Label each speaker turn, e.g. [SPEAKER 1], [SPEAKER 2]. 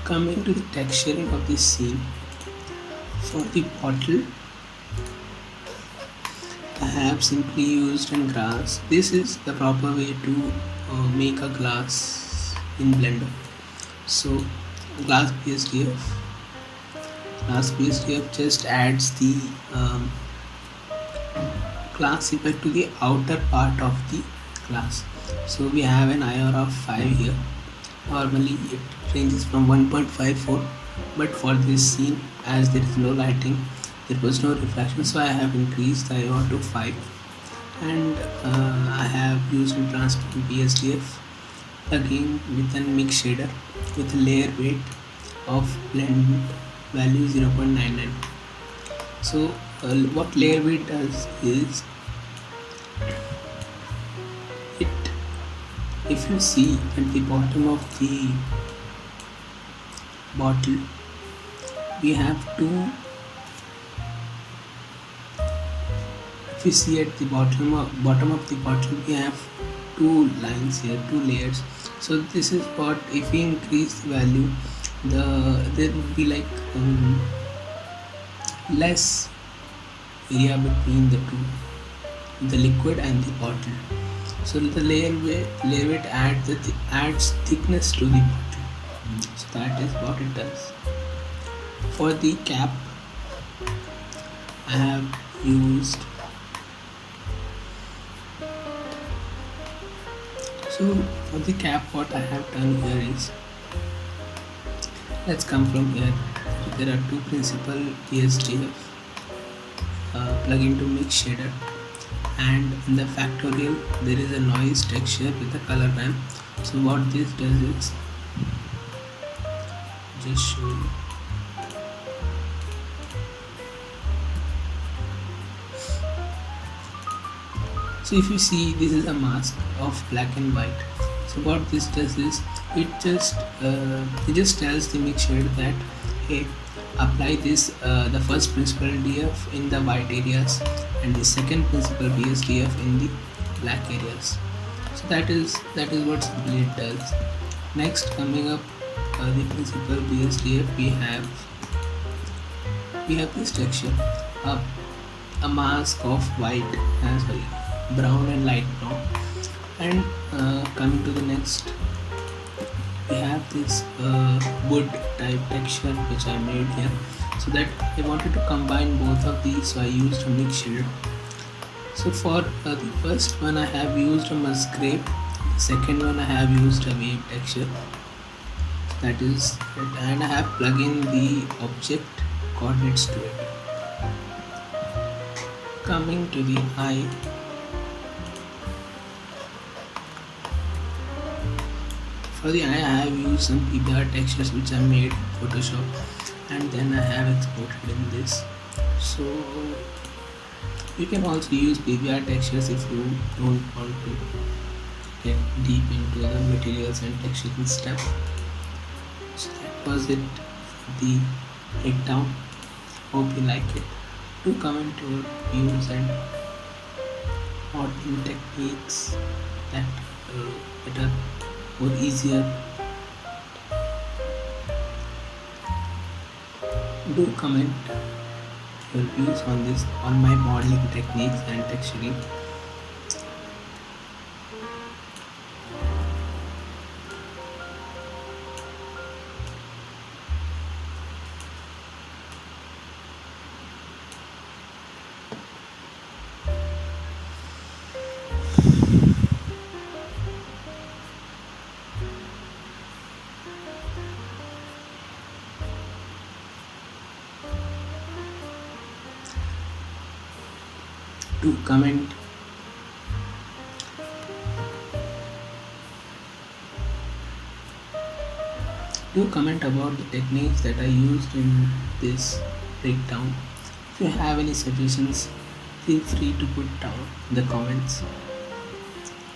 [SPEAKER 1] Coming to the texturing of the scene, for the bottle I have simply used in grass. This is the proper way to make a glass in Blender. So glass BSDF, glass BSDF just adds the glass effect to the outer part of the glass. So we have an IR of 5 here. Normally it ranges from 1.54, but for this scene, as there is no lighting, there was no reflection, so I have increased the IR to 5, and I have used a transparent BSDF again with a mix shader with a layer weight of blend value 0.99. So what layer weight does is, it if you see at the bottom of the bottle, we have two. If you see at the bottom of the bottle, we have two lines here, two layers. So this is what, if we increase the value, there would be like less area between the two, the liquid and the bottle. So the layer weight adds thickness to the bottle. So that is what it does. For the cap, I have used, so for the cap, what I have done here is, let's come from here. There are two principal BSDF plug into mix shader, and in the factorial there is a noise texture with a color ramp. So what this does is, just show you. So if you see, this is a mask of black and white. So what this does is, it just tells the mix shader that, hey, apply this the first principal DF in the white areas and the second principal BSDF in the black areas. So that is what simply it does. Next, coming up, the principal BSDF, we have this texture, a mask of white, brown and light brown. And coming to the next, we have this wood type texture which I made here, so that I wanted to combine both of these, so I used a mix shader. So for the first one, I have used a musgrave. The second one, I have used a wave texture. That is it, and I have plugged in the object coordinates to it. Coming to the eye, for the eye, I have used some PBR textures which I made in Photoshop, and then I have exported in this. So you can also use PBR textures if you don't want to get deep into the materials and texturing stuff. So that was it for the breakdown. Hope you like it. Do comment your views and modeling techniques that are more easier. Do comment your views on my modeling techniques and texturing. Do comment about the techniques that I used in this breakdown. If you have any suggestions, feel free to put down in the comments.